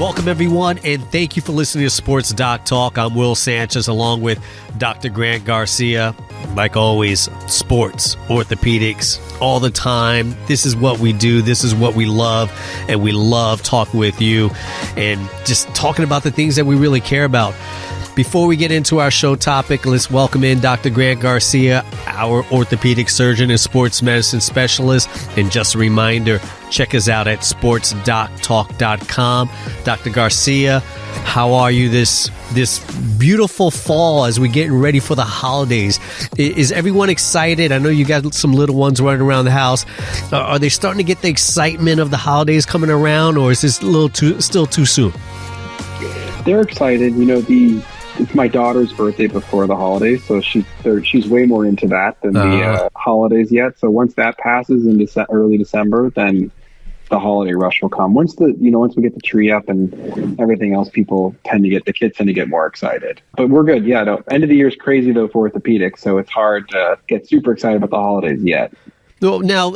Welcome, everyone, and thank you for listening to Sports Doc Talk. I'm Will Sanchez, along with Dr. Grant Garcia. Like always, sports, orthopedics, all the time. This is what we do. This is what we love, and we love talking with you and just talking about the things that we really care about. Before we get into our show topic, let's welcome in Dr. Grant Garcia, our orthopedic surgeon and sports medicine specialist. And just a reminder, check us out at sportsdoctalk.com. Dr. Garcia, how are you this beautiful fall as we're getting ready for the holidays? Is everyone excited? I know you got some little ones running around the house. Are they starting to get the excitement of the holidays coming around, or is this still too soon? They're excited. You know, it's my daughter's birthday before the holidays, so she's way more into that than the holidays yet. So once that passes in early December, then the holiday rush will come. Once we get the tree up and everything else, the kids tend to get more excited. But we're good. Yeah, no, end of the year is crazy though for orthopedics, so it's hard to get super excited about the holidays yet. Well, now,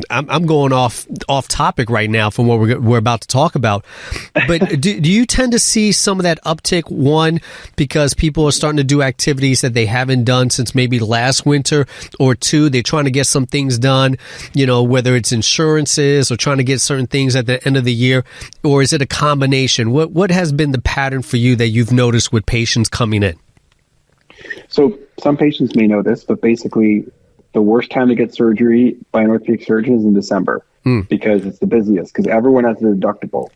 I'm going off topic right now from what we're about to talk about. But do you tend to see some of that uptick, one, because people are starting to do activities that they haven't done since maybe last winter, or two, they're trying to get some things done, whether it's insurances or trying to get certain things at the end of the year, or is it a combination? What has been the pattern for you that you've noticed with patients coming in? So some patients may know this, but basically, the worst time to get surgery by an orthopedic surgeon is in December because it's the busiest, because everyone has their deductible.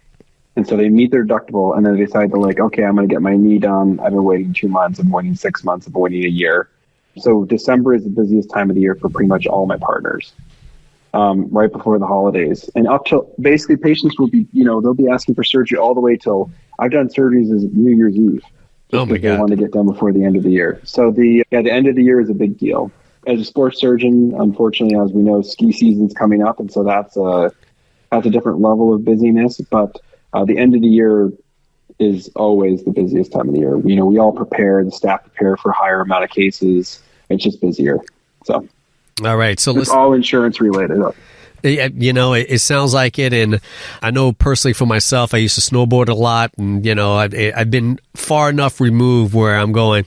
And so they meet their deductible and then they decide I'm going to get my knee done. I've been waiting 2 months, I've been waiting 6 months, I've been waiting a year. So December is the busiest time of the year for pretty much all my partners, right before the holidays. And up till basically patients will be, they'll be asking for surgery all the way till I've done surgeries as New Year's Eve. Oh my God. They want to get done before the end of the year. So the end of the year is a big deal. As a sports surgeon, unfortunately, as we know, ski season's coming up, and so that's a different level of busyness. But the end of the year is always the busiest time of the year. We all prepare, the staff prepare for a higher amount of cases. It's just busier. So, all right. So it's all insurance related. It sounds like it, and I know personally for myself, I used to snowboard a lot, and I've been far enough removed where I'm going,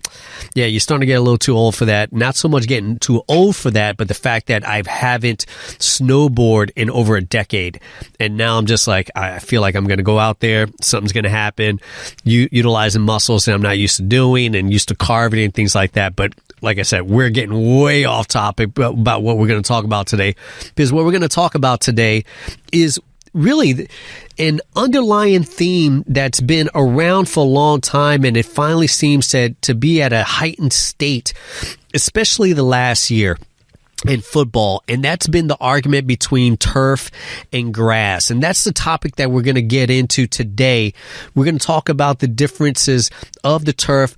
yeah, you're starting to get a little too old for that. Not so much getting too old for that, but the fact that I haven't snowboarded in over a decade, and now I'm just like, I feel like I'm going to go out there, something's going to happen, utilizing muscles that I'm not used to doing and used to carving and things like that. But like I said, we're getting way off topic about what we're going to talk about today, because what we're going to talk about today is really an underlying theme that's been around for a long time, and it finally seems to be at a heightened state, especially the last year in football, and that's been the argument between turf and grass. And that's the topic that we're going to get into today. We're going to talk about the differences of the turf,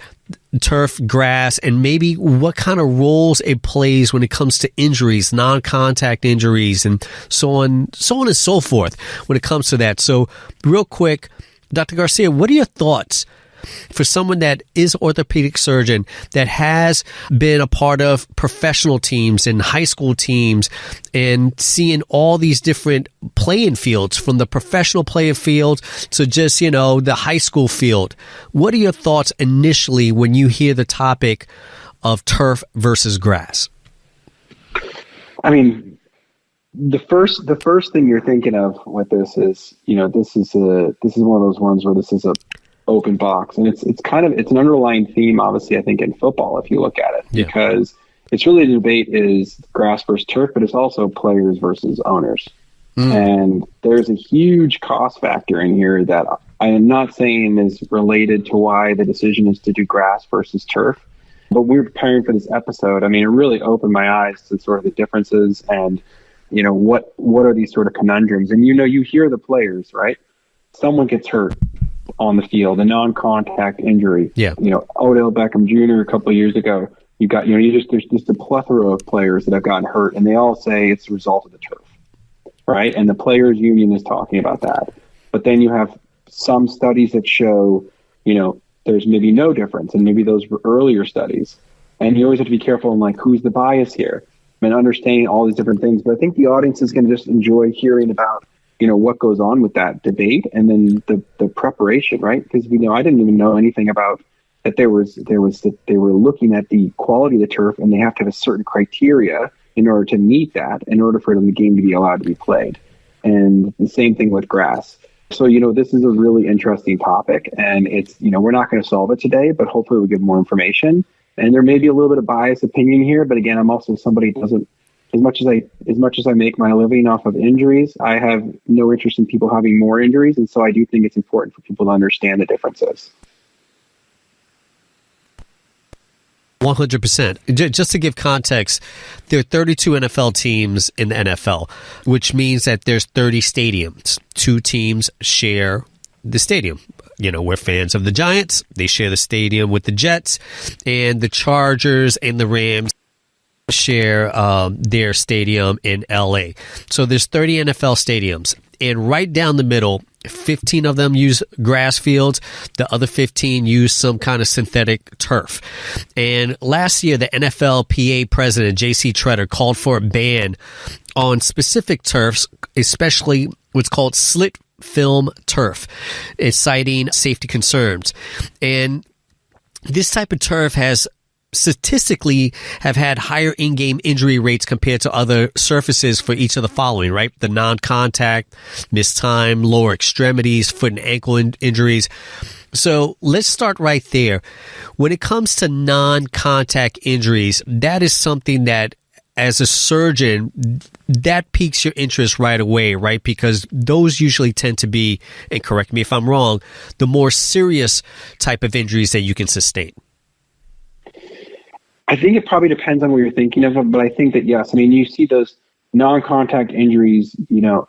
grass, and maybe what kind of roles it plays when it comes to injuries, non-contact injuries, and so on and so forth when it comes to that. So real quick, Dr. Garcia, what are your thoughts for someone that is an orthopedic surgeon that has been a part of professional teams and high school teams and seeing all these different playing fields, from the professional playing field to just, the high school field? What are your thoughts initially when you hear the topic of turf versus grass? I mean, the first thing you're thinking of with this is, this is one of those ones where this is a open box, and it's an underlying theme, obviously, I think, in football, if you look at it, because it's really, the debate is grass versus turf, but it's also players versus owners. And there's a huge cost factor in here that I am not saying is related to why the decision is to do grass versus turf, but we're preparing for this episode. I mean, it really opened my eyes to sort of the differences and, what are these sort of conundrums. And, you hear the players, right? Someone gets hurt on the field, a non-contact injury. Odell Beckham Jr. a couple of years ago, there's just a plethora of players that have gotten hurt, and they all say it's the result of the turf, right? And the players union is talking about that. But then you have some studies that show, there's maybe no difference, and maybe those were earlier studies. And you always have to be careful in who's the bias here, and understanding all these different things. But I think the audience is going to just enjoy hearing about what goes on with that debate, and then the preparation, right? Because I didn't even know anything about that they were looking at the quality of the turf, and they have to have a certain criteria in order to meet that, in order for the game to be allowed to be played. And the same thing with grass. So, this is a really interesting topic, and it's, we're not going to solve it today, but hopefully we'll give more information. And there may be a little bit of biased opinion here, but again, I'm also somebody who doesn't, as much as I make my living off of injuries, I have no interest in people having more injuries. And so I do think it's important for people to understand the differences. 100%. Just to give context, there are 32 NFL teams in the NFL, which means that there's 30 stadiums. 2 teams share the stadium. We're fans of the Giants. They share the stadium with the Jets, and the Chargers and the Rams share their stadium in LA. So there's 30 NFL stadiums, and right down the middle, 15 of them use grass fields. The other 15 use some kind of synthetic turf. And last year, the NFLPA president, J.C. Tretter, called for a ban on specific turfs, especially what's called slit film turf, citing safety concerns. And this type of turf has statistically have had higher in-game injury rates compared to other surfaces for each of the following, right? The non-contact, missed time, lower extremities, foot and ankle injuries. So let's start right there. When it comes to non-contact injuries, that is something that, as a surgeon, that piques your interest right away, right? Because those usually tend to be, and correct me if I'm wrong, the more serious type of injuries that you can sustain. I think it probably depends on what you're thinking of, but I think that, yes, you see those non-contact injuries,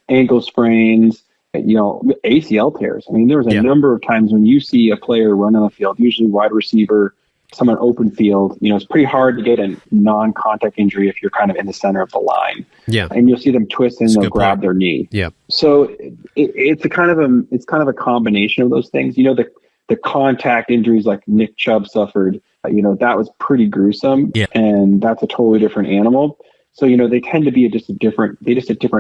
ankle sprains, ACL tears. There was a number of times when you see a player run on the field, usually wide receiver, someone open field, it's pretty hard to get a non-contact injury if you're kind of in the center of the line. Yeah. And you'll see them twist and they'll grab their knee. Yeah. So it's kind of a combination of those things. The contact injuries like Nick Chubb suffered, that was pretty gruesome. Yeah. And that's a totally different animal. So, they tend to be just a different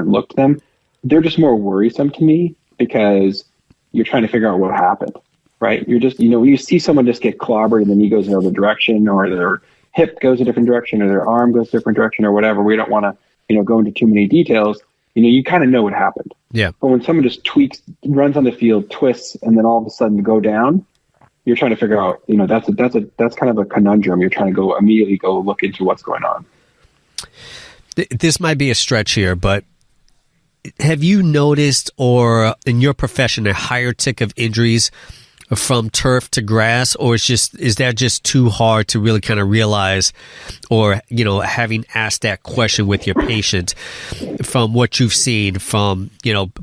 look to them. They're just more worrisome to me because you're trying to figure out what happened, right? You're just, you see someone just get clobbered and the knee goes in another direction, or their hip goes a different direction, or their arm goes a different direction, or whatever. We don't want to, go into too many details. You kind of know what happened. Yeah. But when someone just runs on the field, twists, and then all of a sudden go down, you're trying to figure out, that's kind of a conundrum. You're trying to immediately go look into what's going on. This might be a stretch here, but have you noticed, or in your profession, a higher tick of injuries from turf to grass, or is that just too hard to really kind of realize, or, having asked that question with your patient from what you've seen from,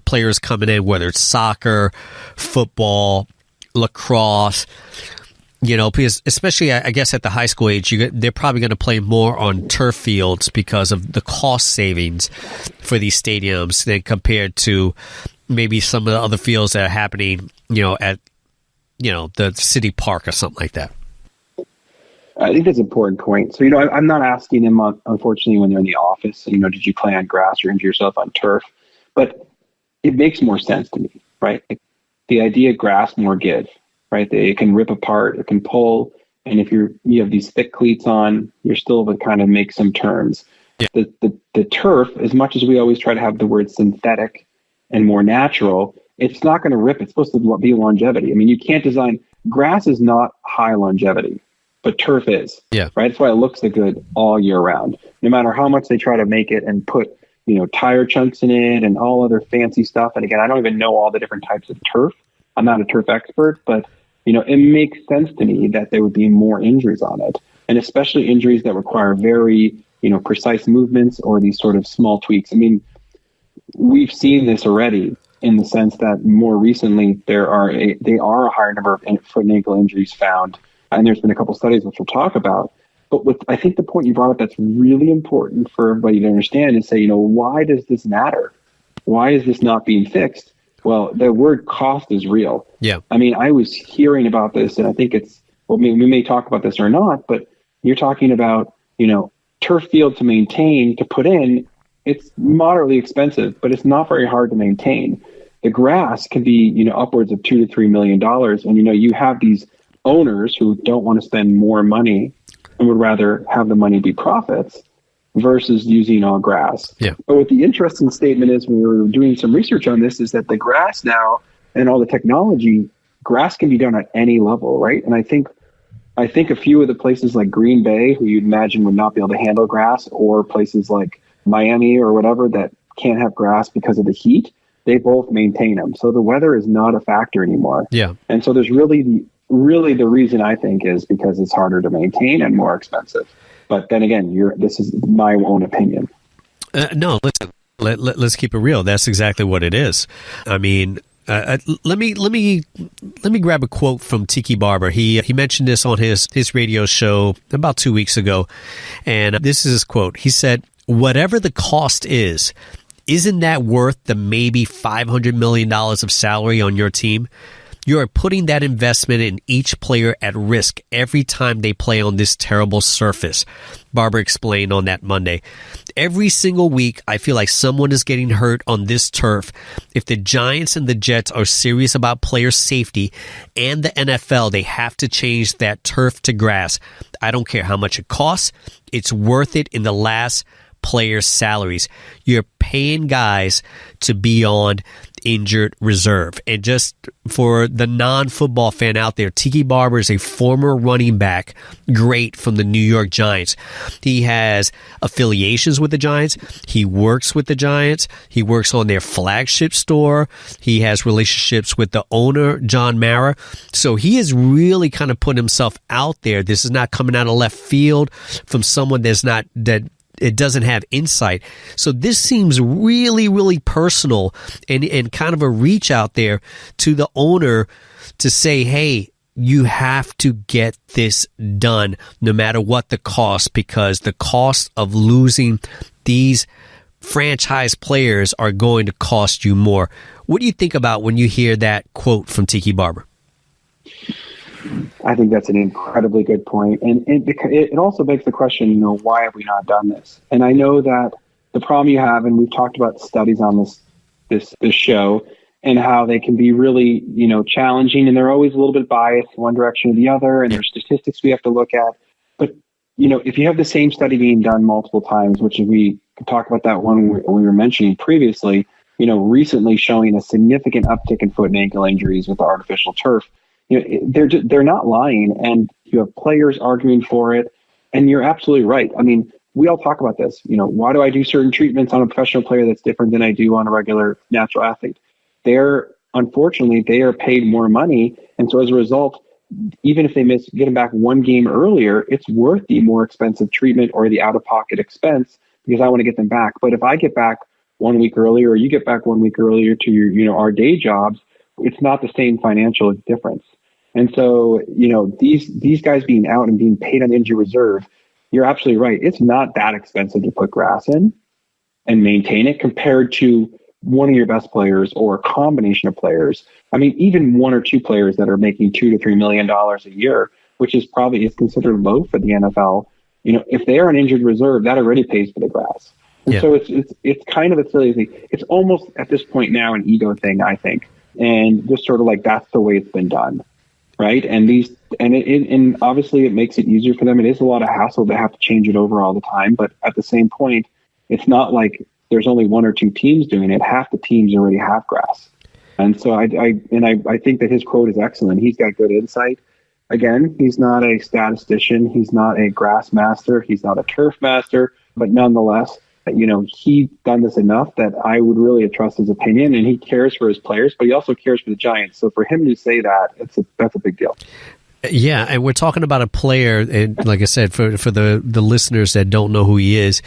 players coming in, whether it's soccer, football, lacrosse, because especially, I guess, at the high school age, they're probably going to play more on turf fields because of the cost savings for these stadiums than compared to maybe some of the other fields that are happening, at, the city park or something like that. I think that's an important point. So, I'm not asking them, unfortunately, when they're in the office, did you play on grass or injure yourself on turf? But it makes more sense to me, right? The idea of grass, more give, right? It can rip apart, it can pull, and if you have these thick cleats on, you're still able to kind of make some turns. Yeah. The turf, as much as we always try to have the word synthetic and more natural, it's not going to rip. It's supposed to be longevity. You can't design, grass is not high longevity, but turf is. Yeah. Right. That's why it looks so good all year round. No matter how much they try to make it and put, tire chunks in it and all other fancy stuff. And again, I don't even know all the different types of turf. I'm not a turf expert, but it makes sense to me that there would be more injuries on it, and especially injuries that require very, precise movements or these sort of small tweaks. We've seen this already in the sense that more recently they are a higher number of foot and ankle injuries found, and there's been a couple studies which we'll talk about. But I think the point you brought up that's really important for everybody to understand is say, why does this matter? Why is this not being fixed? Well, the word cost is real. Yeah. I was hearing about this, and I think we may talk about this or not, but you're talking about, turf field to maintain, to put in, it's moderately expensive, but it's not very hard to maintain. The grass can be, upwards of $2 to $3 million. And, you have these owners who don't want to spend more money and would rather have the money be profits versus using all grass. Yeah. But what the interesting statement is, when we were doing some research on this, is that the grass now and all the technology, grass can be done at any level, right? And I think a few of the places like Green Bay, who you'd imagine would not be able to handle grass, or places like Miami or whatever that can't have grass because of the heat, they both maintain them. So the weather is not a factor anymore. Yeah. And so there's really the reason, I think, is because it's harder to maintain and more expensive. But then again, this is my own opinion. No, listen, let's keep it real. That's exactly what it is. I mean, let me grab a quote from Tiki Barber. He mentioned this on his radio show about 2 weeks ago, and this is his quote. He said, "Whatever the cost is, isn't that worth the maybe $500 million of salary on your team? You are putting that investment in each player at risk every time they play on this terrible surface," Barber explained on that Monday. "Every single week, I feel like someone is getting hurt on this turf. If the Giants and the Jets are serious about player safety and the NFL, they have to change that turf to grass. I don't care how much it costs. It's worth it in the last players' salaries. You're paying guys to be on injured reserve." And just for the non-football fan out there, Tiki Barber is a former running back great from the New York Giants. He has affiliations with the Giants. He works with the Giants. He works on their flagship store. He has relationships with the owner, John Mara. So he has really kind of put himself out there. This is not coming out of left field from someone that it doesn't have insight. So this seems really, really personal and kind of a reach out there to the owner to say, hey, you have to get this done no matter what the cost, because the cost of losing these franchise players are going to cost you more. What do you think about when you hear that quote from Tiki Barber? I think that's an incredibly good point. And it also begs the question, why have we not done this? And I know that the problem you have, and we've talked about studies on this show, and how they can be really, challenging, and they're always a little bit biased one direction or the other, and there's statistics we have to look at. But, if you have the same study being done multiple times, which we could talk about that one we were mentioning previously, recently showing a significant uptick in foot and ankle injuries with the artificial turf, they're not lying, and you have players arguing for it, and you're absolutely right. I mean, we all talk about this. Why do I do certain treatments on a professional player that's different than I do on a regular natural athlete? Unfortunately, they are paid more money, and so as a result, even if they get them back one game earlier, it's worth the more expensive treatment or the out-of-pocket expense because I want to get them back. But if I get back 1 week earlier, or you get back 1 week earlier to your, our day jobs, it's not the same financial difference. And so, these guys being out and being paid on injury reserve, you're absolutely right. It's not that expensive to put grass in and maintain it compared to one of your best players or a combination of players. I mean, even one or two players that are making $2 to $3 million a year, which is considered low for the NFL. If they are on injured reserve, that already pays for the grass. And so it's kind of a silly thing. It's almost at this point now an ego thing, I think, and just sort of like that's the way it's been done. Right. And obviously it makes it easier for them. It is a lot of hassle to have to change it over all the time. But at the same point, it's not like there's only one or two teams doing it. Half the teams already have grass. And so I think that his quote is excellent. He's got good insight. Again, he's not a statistician. He's not a grass master. He's not a turf master. But nonetheless, he's done this enough that I would really trust his opinion, and he cares for his players, but he also cares for the Giants. So for him to say that, that's a big deal. Yeah, and we're talking about a player, and like I said, for the listeners that don't know who he is,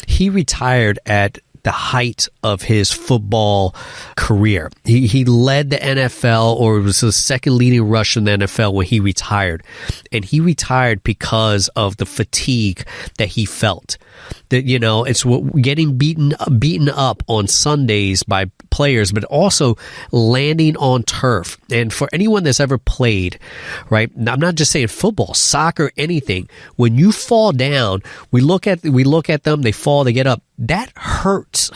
he retired at the height of his football career. He led the NFL, or was the second leading rusher in the NFL when he retired. And he retired because of the fatigue that he felt. That, it's getting beaten up on Sundays by players, but also landing on turf. And for anyone that's ever played, right? I'm not just saying football, soccer, anything. When you fall down, we look at them, they fall, they get up. that hurts.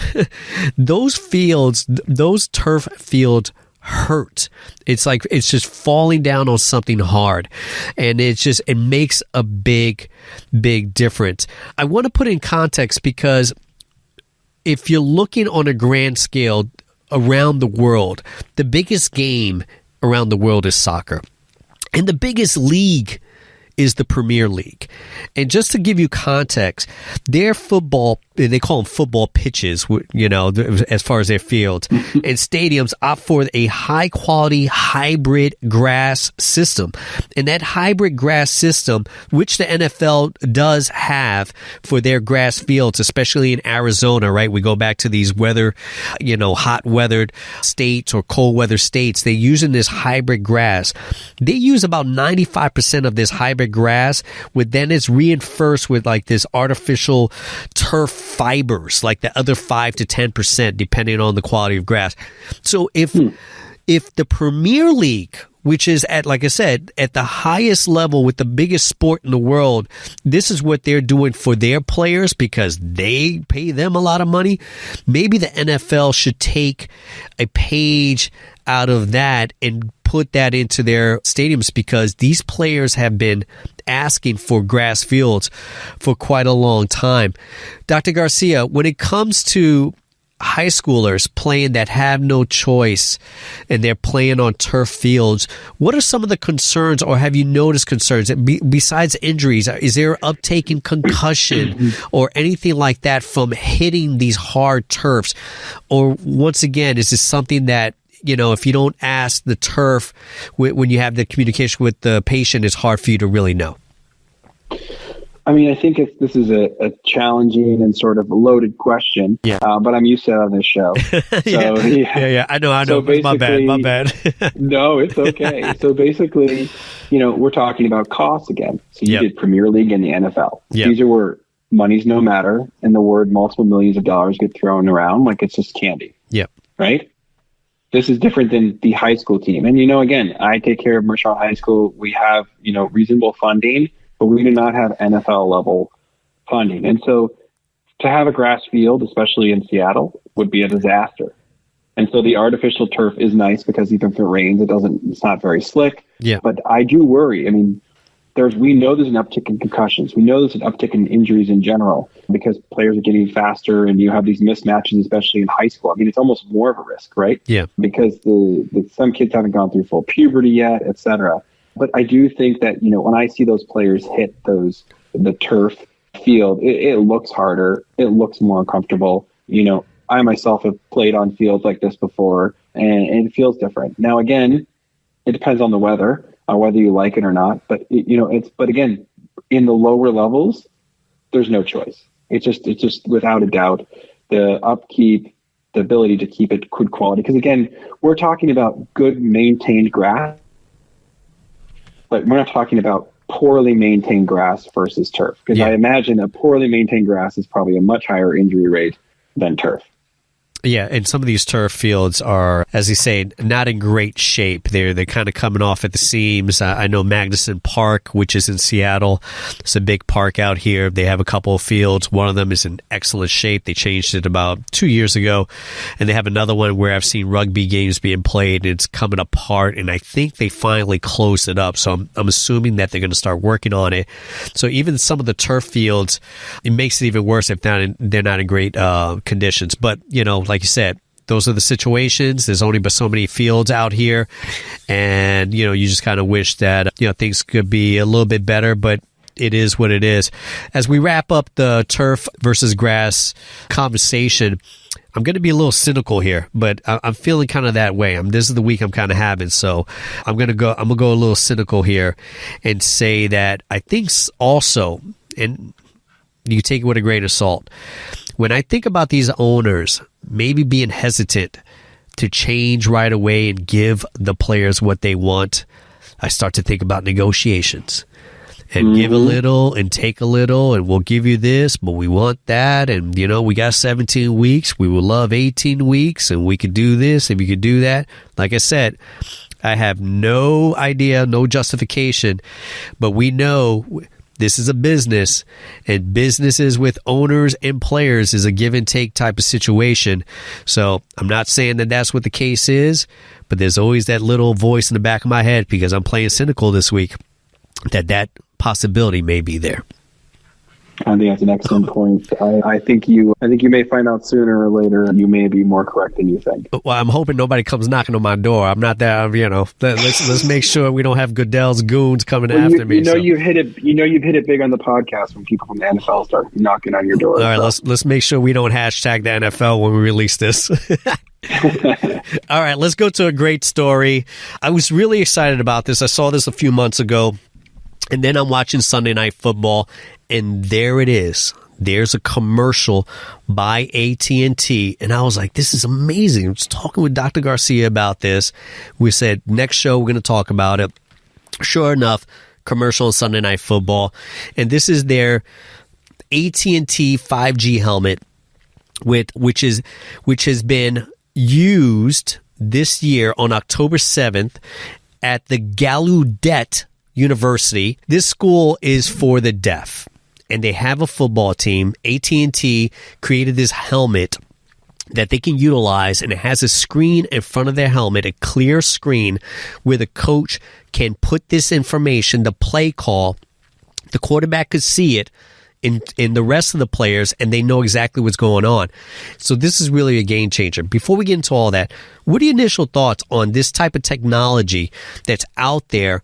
Those fields, those turf fields hurt. It's like it's just falling down on something hard, and it makes a big difference. I want to put in context, because if you're looking on a grand scale around the world, the biggest game around the world is soccer, and the biggest league is the Premier League. And just to give you context, their football, they call them football pitches, as far as their fields, and stadiums opt for a high-quality hybrid grass system. And that hybrid grass system, which the NFL does have for their grass fields, especially in Arizona, right? We go back to these hot-weathered states or cold-weather states. They're using this hybrid grass. They use about 95% of this hybrid grass, then it's reinforced with like this artificial turf fibers, like the other 5 to 10%, depending on the quality of grass. So if the Premier League, which is like I said, at the highest level with the biggest sport in the world, this is what they're doing for their players because they pay them a lot of money, maybe the NFL should take a page out of that and put that into their stadiums, because these players have been asking for grass fields for quite a long time. Dr. Garcia, when it comes to high schoolers playing that have no choice and they're playing on turf fields, what are some of the concerns, or have you noticed concerns besides injuries? Is there uptake in concussion or anything like that from hitting these hard turfs? Or once again, is this something that, if you don't ask the turf when you have the communication with the patient, it's hard for you to really know? I mean, I think this is a challenging and sort of loaded question, but I'm used to it on this show. So, yeah. I know. So my bad. No, it's okay. So basically, we're talking about costs again. So you did Premier League and the NFL. Yep. These are where money's no matter, and the word multiple millions of dollars get thrown around like it's just candy. Yep. Right? This is different than the high school team. And, again, I take care of Mershon High School. We have, reasonable funding, but we do not have NFL level funding. And so to have a grass field, especially in Seattle, would be a disaster. And so the artificial turf is nice because even if it rains, it's not very slick. Yeah. But I do worry. I mean, we know there's an uptick in concussions. We know there's an uptick in injuries in general because players are getting faster and you have these mismatches, especially in high school. I mean, it's almost more of a risk, right? Yeah. Because some kids haven't gone through full puberty yet, et cetera. But I do think that, when I see those players hit the turf field, it looks harder. It looks more uncomfortable. I myself have played on fields like this before, and it feels different. Now, again, it depends on the weather. Whether you like it or not, but but again, in the lower levels, there's no choice. It's just without a doubt the upkeep, the ability to keep it good quality. Because again, we're talking about good maintained grass, but we're not talking about poorly maintained grass versus turf. Because I imagine a poorly maintained grass is probably a much higher injury rate than turf. Yeah, and some of these turf fields are, as you say, not in great shape. They're kind of coming off at the seams. I know Magnuson Park, which is in Seattle. It's a big park out here. They have a couple of fields. One of them is in excellent shape. They changed it about 2 years ago. And they have another one where I've seen rugby games being played, and it's coming apart. And I think they finally closed it up. So I'm assuming that they're going to start working on it. So even some of the turf fields, it makes it even worse if they're not in great conditions. But, like you said, those are the situations. There's only but so many fields out here, and you just kind of wish that things could be a little bit better, but it is what it is. As we wrap up the turf versus grass conversation, I'm going to be a little cynical here, but I'm feeling kind of that way. This is the week I'm kind of having, so I'm going to go a little cynical here and say that I think also, and you take it with a grain of salt, when I think about these owners maybe being hesitant to change right away and give the players what they want, I start to think about negotiations and give a little and take a little, and we'll give you this, but we want that. And, we got 17 weeks. We would love 18 weeks, and we could do this and we could do that. Like I said, I have no idea, no justification, but we know this is a business, and businesses with owners and players is a give and take type of situation. So I'm not saying that that's what the case is, but there's always that little voice in the back of my head, because I'm playing cynical this week, that possibility may be there. I think that's an excellent point. I think you may find out sooner or later. You may be more correct than you think. Well, I'm hoping nobody comes knocking on my door. I'm not that. Let's make sure we don't have Goodell's goons coming after me. You've hit it big on the podcast when people from the NFL start knocking on your door. All right, let's make sure we don't hashtag the NFL when we release this. All right, let's go to a great story. I was really excited about this. I saw this a few months ago. And then I'm watching Sunday Night Football, and there it is. There's a commercial by AT&T, and I was like, this is amazing. I was talking with Dr. Garcia about this. We said, next show, we're going to talk about it. Sure enough, commercial on Sunday Night Football. And this is their AT&T 5G helmet, which has been used this year on October 7th at the Gallaudet University. This school is for the deaf, and they have a football team. AT&T created this helmet that they can utilize, and it has a screen in front of their helmet, a clear screen where the coach can put this information, the play call. The quarterback could see it in the rest of the players, and they know exactly what's going on. So this is really a game changer. Before we get into all that, what are your initial thoughts on this type of technology that's out there?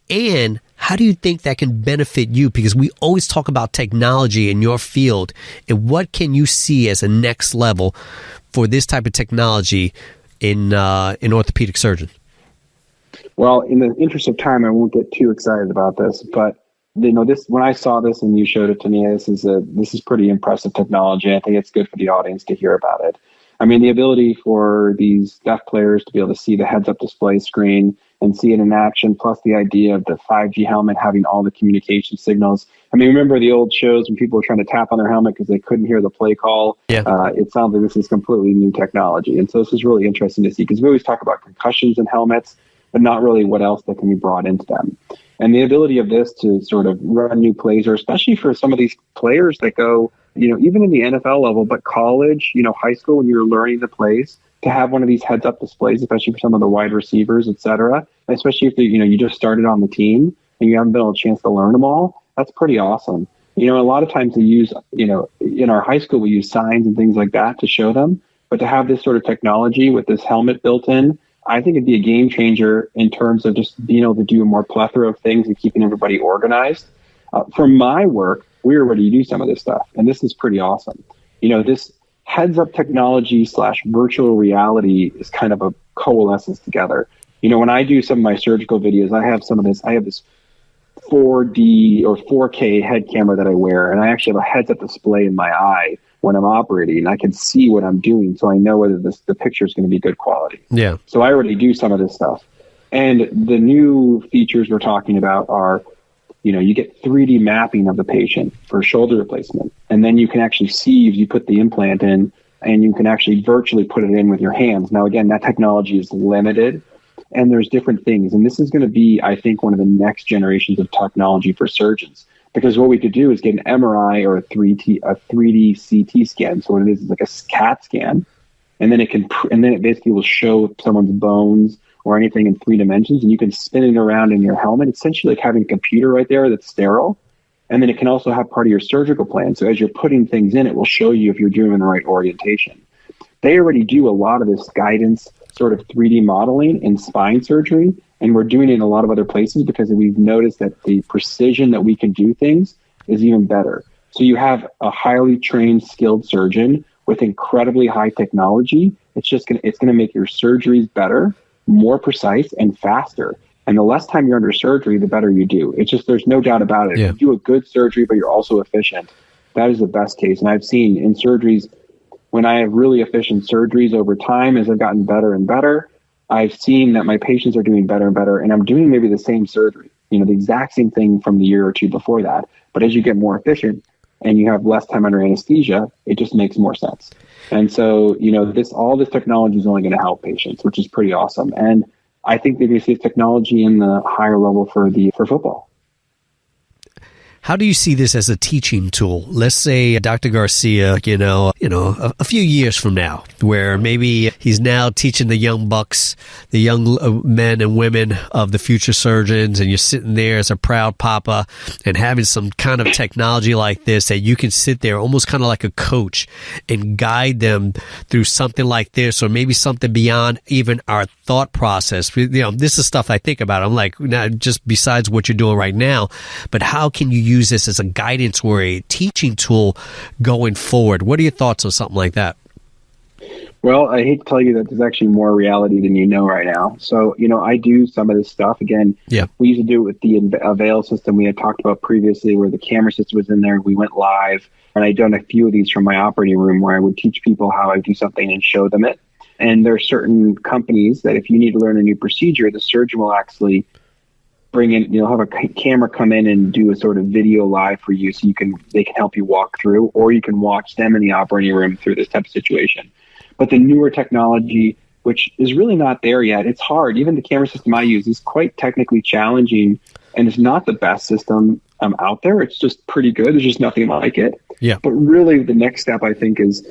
And how do you think that can benefit you? Because we always talk about technology in your field. And what can you see as a next level for this type of technology in orthopedic surgeon? Well, in the interest of time, I won't get too excited about this. But this, when I saw this and you showed it to me, this is pretty impressive technology. I think it's good for the audience to hear about it. I mean, the ability for these deaf players to be able to see the heads-up display screen and see it in action, plus the idea of the 5G helmet having all the communication signals. I mean, remember the old shows when people were trying to tap on their helmet because they couldn't hear the play call? Yeah. It sounds like this is completely new technology. And so this is really interesting to see, because we always talk about concussions in helmets, but not really what else that can be brought into them. And the ability of this to sort of run new plays, or especially for some of these players that go, even in the NFL level, but college, high school, when you're learning the plays, to have one of these heads-up displays, especially for some of the wide receivers, et cetera, especially if you just started on the team and you haven't been able a chance to learn them all, that's pretty awesome. A lot of times they use, in our high school, we use signs and things like that to show them. But to have this sort of technology with this helmet built in, I think it'd be a game changer in terms of just being able to do a more plethora of things and keeping everybody organized. For my work, we already do some of this stuff, and this is pretty awesome. This heads-up technology / virtual reality is kind of a coalesces together. When I do some of my surgical videos, I have this 4D or 4K head camera that I wear, and I actually have a heads-up display in my eye when I'm operating, and I can see what I'm doing, so I know whether the picture is going to be good quality. Yeah. So I already do some of this stuff. And the new features we're talking about are, you get 3D mapping of the patient for shoulder replacement. And then you can actually see if you put the implant in, and you can actually virtually put it in with your hands. Now, again, that technology is limited, and there's different things. And this is going to be, I think, one of the next generations of technology for surgeons. Because what we could do is get an MRI or a 3D CT scan. So what it is like a CAT scan, and then it basically will show someone's bones or anything in 3 dimensions, and you can spin it around in your helmet. It's essentially like having a computer right there that's sterile. And then it can also have part of your surgical plan. So as you're putting things in, it will show you if you're doing the right orientation. They already do a lot of this guidance sort of 3D modeling in spine surgery, and we're doing it in a lot of other places because we've noticed that the precision that we can do things is even better. So you have a highly trained, skilled surgeon with incredibly high technology. It's going to make your surgeries better, more precise, and faster. And the less time you're under surgery, the better you do. It's just, there's no doubt about it. Yeah. If you do a good surgery, but you're also efficient, that is the best case. And I've seen in surgeries, when I have really efficient surgeries over time, as I've gotten better and better, I've seen that my patients are doing better and better, and I'm doing maybe the same surgery, the exact same thing from the year or two before that. But as you get more efficient and you have less time under anesthesia, it just makes more sense. And so, all this technology is only going to help patients, which is pretty awesome. And I think they're going to see technology in the higher level for football. How do you see this as a teaching tool? Let's say Dr. Garcia, a few years from now, where maybe he's now teaching the young bucks, the young men and women of the future surgeons, and you're sitting there as a proud papa and having some kind of technology like this that you can sit there almost kind of like a coach and guide them through something like this, or maybe something beyond even our thought process. This is stuff I think about. I'm like, now, just besides what you're doing right now, but how can you use this as a guidance or a teaching tool going forward? What are your thoughts on something like that? Well, I hate to tell you that there's actually more reality than you know right now. So, I do some of this stuff. Again, we used to do it with the Avail system we had talked about previously, where the camera system was in there. We went live, and I'd done a few of these from my operating room where I would teach people how I do something and show them it. And there are certain companies that if you need to learn a new procedure, the surgeon will actually bring in, have a camera come in and do a sort of video live for you, so they can help you walk through, or you can watch them in the operating room through this type of situation. But the newer technology, which is really not there yet, it's hard. Even the camera system I use is quite technically challenging, and it's not the best system out there. It's just pretty good. There's just nothing like it. Yeah. But really, the next step, I think, is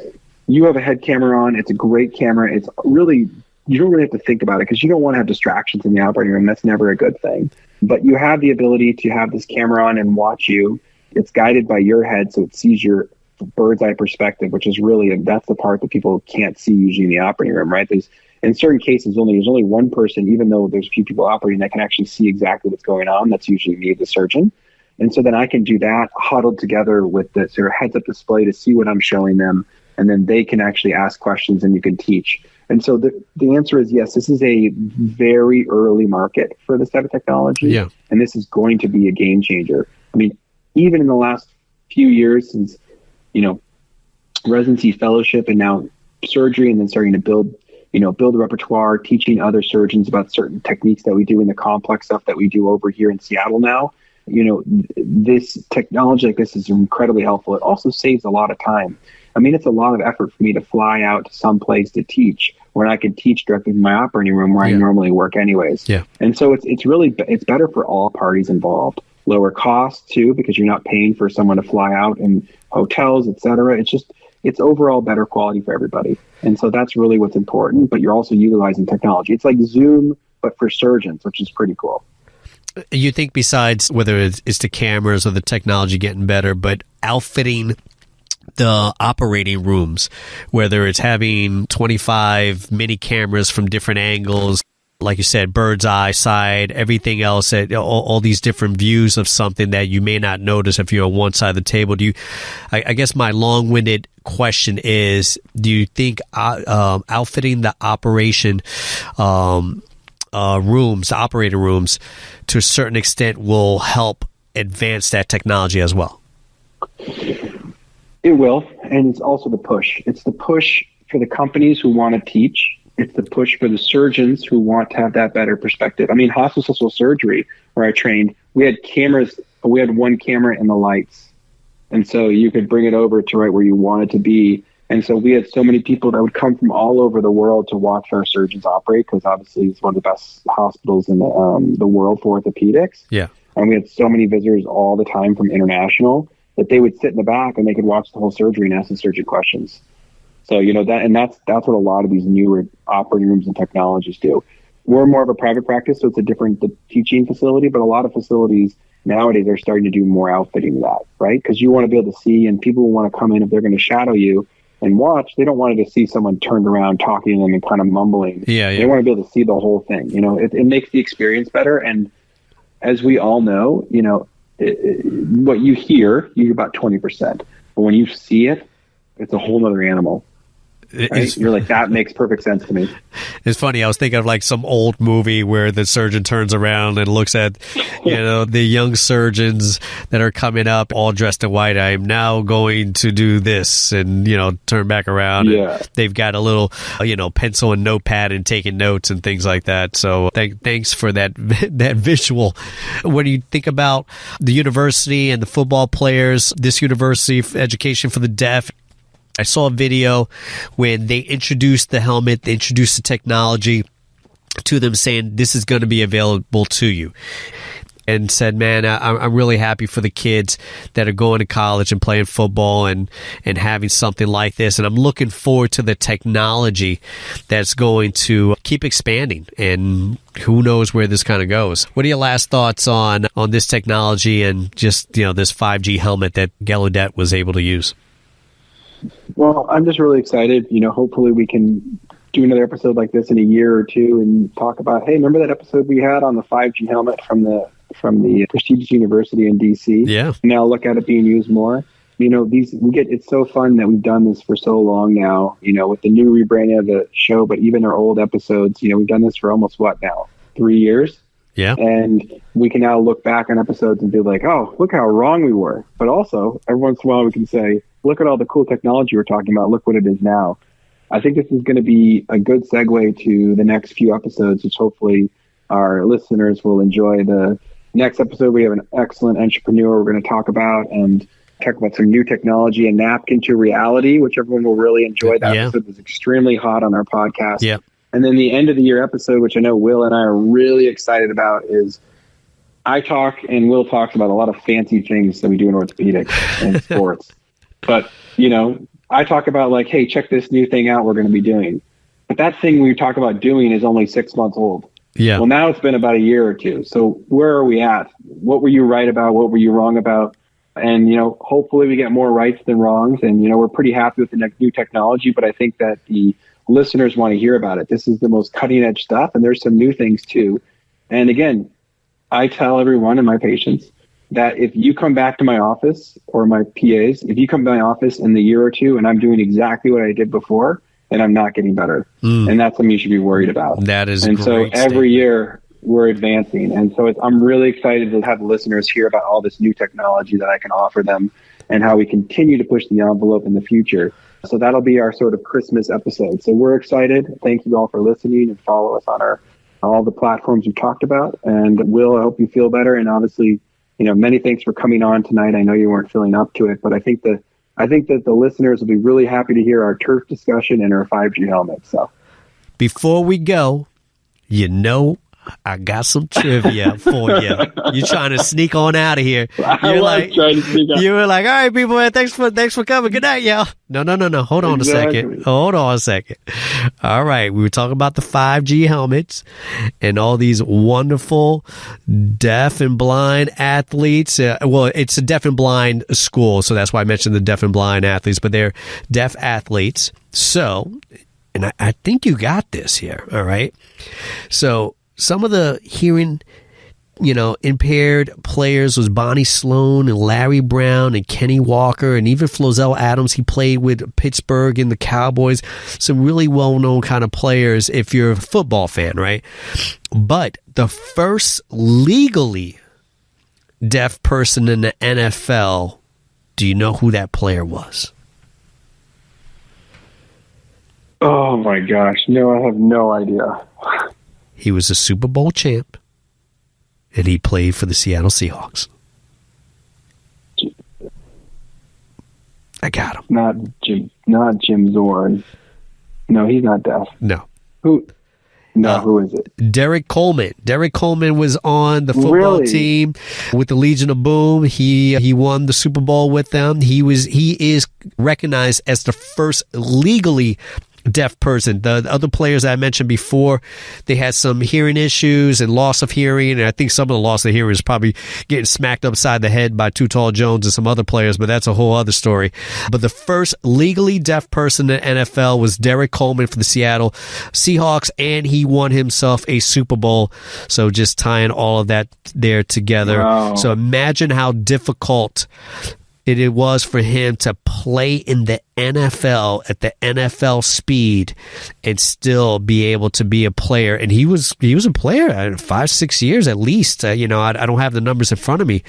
you have a head camera on. It's a great camera. It's really, you don't really have to think about it because you don't want to have distractions in the operating room. That's never a good thing. But you have the ability to have this camera on and watch you. It's guided by your head, so it sees your bird's eye perspective, which is really, that's the part that people can't see usually in the operating room, right? There's, in certain cases, there's only one person, even though there's a few people operating, that can actually see exactly what's going on. That's usually me, the surgeon. And so then I can do that huddled together with the sort of heads-up display to see what I'm showing them, and then they can actually ask questions and you can teach. And so the answer is yes, this is a very early market for this type of technology, and this is going to be a game changer. I mean, even in the last few years since, residency, fellowship, and now surgery, and then starting to build a repertoire, teaching other surgeons about certain techniques that we do in the complex stuff that we do over here in Seattle now. This technology like this is incredibly helpful. It also saves a lot of time. I mean, it's a lot of effort for me to fly out to some place to teach when I can teach directly in my operating room where I normally work anyways. Yeah. And so it's better for all parties involved. Lower cost too, because you're not paying for someone to fly out in hotels, et cetera. It's overall better quality for everybody. And so that's really what's important, but you're also utilizing technology. It's like Zoom, but for surgeons, which is pretty cool. You think besides whether it's the cameras or the technology getting better, but outfitting the operating rooms, whether it's having 25 mini cameras from different angles, like you said, bird's eye side, everything else, all these different views of something that you may not notice if you're on one side of the table. I guess my long-winded question is, do you think outfitting the operation rooms, the operating rooms, to a certain extent will help advance that technology as well? It will, and it's also the push. It's the push for the companies who want to teach. It's the push for the surgeons who want to have that better perspective. I mean, hospital surgery, where I trained, we had cameras. We had one camera in the lights, and so you could bring it over to right where you want it to be. And so we had so many people that would come from all over the world to watch our surgeons operate, because obviously it's one of the best hospitals in the world for orthopedics. Yeah, and we had so many visitors all the time from international that they would sit in the back and they could watch the whole surgery and ask the surgeon questions. So, that's what a lot of these newer operating rooms and technologies do. We're more of a private practice, so it's a different teaching facility, but a lot of facilities nowadays are starting to do more outfitting of that, right? Because you want to be able to see, and people want to come in if they're going to shadow you and watch. They don't want to see someone turned around talking to them and kind of mumbling. They want to be able to see the whole thing. It makes the experience better. And as we all know, what you hear about 20%, but when you see it, it's a whole other animal. Right? You're like, that makes perfect sense to me. It's funny. I was thinking of like some old movie where the surgeon turns around and looks at, the young surgeons that are coming up all dressed in white. I'm now going to do this, and, turn back around. Yeah. And they've got a little, pencil and notepad and taking notes and things like that. So thanks for that visual. When you think about the university and the football players, this university education for the deaf, I saw a video when they introduced the helmet, they introduced the technology to them, saying this is going to be available to you. and said, man, I'm really happy for the kids that are going to college and playing football and having something like this. And I'm looking forward to the technology that's going to keep expanding, and who knows where this kind of goes. What are your last thoughts on this technology and just, this 5G helmet that Gallaudet was able to use? Well, I'm just really excited. Hopefully we can do another episode like this in a year or two and talk about, hey, remember that episode we had on the 5G helmet from the prestigious university in DC? Yeah. Now look at it being used more. It's so fun that we've done this for so long now, with the new rebranding of the show, but even our old episodes, we've done this for almost 3 years? Yeah. And we can now look back on episodes and be like, oh, look how wrong we were. But also, every once in a while we can say, look at all the cool technology we're talking about. Look what it is now. I think this is going to be a good segue to the next few episodes, which hopefully our listeners will enjoy. The next episode, we have an excellent entrepreneur we're going to talk about some new technology and napkin to reality, which everyone will really enjoy. That episode was extremely hot on our podcast. Yeah. And then the end of the year episode, which I know Will and I are really excited about, is I talk and Will talks about a lot of fancy things that we do in orthopedics and sports. But, I talk about like, hey, check this new thing out we're going to be doing. But that thing we talk about doing is only 6 months old. Yeah. Well, now it's been about a year or two. So where are we at? What were you right about? What were you wrong about? And, hopefully we get more rights than wrongs. And, we're pretty happy with the new technology, but I think that the listeners want to hear about it. This is the most cutting edge stuff. And there's some new things too. And again, I tell everyone and my patients that if you come back to my office or my PAs, if you come to my office in the year or two and I'm doing exactly what I did before, then I'm not getting better. And that's something you should be worried about. That is and great so every statement. year we're advancing. And so I'm really excited to have the listeners hear about all this new technology that I can offer them and how we continue to push the envelope in the future. So that'll be our sort of Christmas episode. So we're excited. Thank you all for listening, and follow us on all the platforms we've talked about. And Will, I hope you feel better. And obviously, many thanks for coming on tonight. I know you weren't feeling up to it, but I think that the listeners will be really happy to hear our turf discussion and our 5G helmets. So before we go, I got some trivia for you. You're trying to sneak on out of here. You were like, all right, people, man, thanks for coming. Good night, y'all. No. Hold on a second. All right. We were talking about the 5G helmets and all these wonderful deaf and blind athletes. It's a deaf and blind school, so that's why I mentioned the deaf and blind athletes, but they're deaf athletes. So, and I think you got this here. All right. So, some of the hearing, impaired players was Bonnie Sloan and Larry Brown and Kenny Walker and even Flozell Adams. He played with Pittsburgh and the Cowboys. Some really well-known kind of players if you're a football fan, right? But the first legally deaf person in the NFL, do you know who that player was? Oh, my gosh. No, I have no idea. He was a Super Bowl champ, and he played for the Seattle Seahawks. I got him. Not Jim Zorn. No, he's not deaf. No. Who? No, who is it? Derek Coleman. Derek Coleman was on the football team with the Legion of Boom. He won the Super Bowl with them. He is recognized as the first legally deaf person. The other players I mentioned before, they had some hearing issues and loss of hearing, and I think some of the loss of hearing is probably getting smacked upside the head by Too Tall Jones and some other players, but that's a whole other story. But the first legally deaf person in the NFL was Derek Coleman for the Seattle Seahawks, and he won himself a Super Bowl. So just tying all of that there together. Wow. So imagine how difficult it was for him to play in the NFL at the NFL speed and still be able to be a player. And he was a player 5-6 years at least. I don't have the numbers in front of me,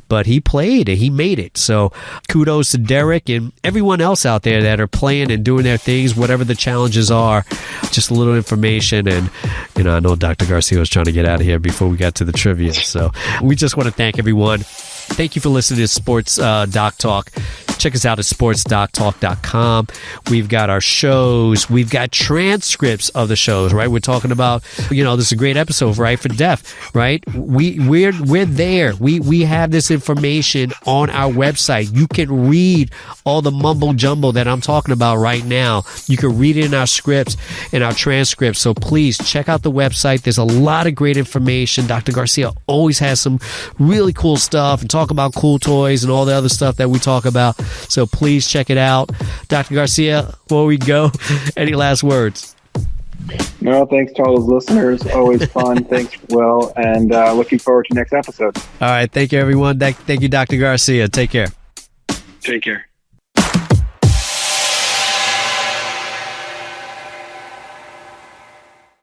but he played and he made it. So kudos to Derek and everyone else out there that are playing and doing their things, whatever the challenges are. Just a little information. And I know Dr. Garcia was trying to get out of here before we got to the trivia. So we just want to thank everyone. Thank you for listening to Sports Doc Talk. Check us out at sportsdoctalk.com. We've got our shows. We've got transcripts of the shows, right? We're talking about, this is a great episode, right, for deaf, right? We're there. We have this information on our website. You can read all the mumbo jumbo that I'm talking about right now. You can read it in our scripts and our transcripts. So please check out the website. There's a lot of great information. Dr. Garcia always has some really cool stuff and talk about cool toys and all the other stuff that we talk about. So please check it out. Dr. Garcia, before we go, any last words? No, thanks to all those listeners. Always fun. Thanks, Will. And looking forward to next episode. All right. Thank you, everyone. Thank you, Dr. Garcia. Take care. Take care.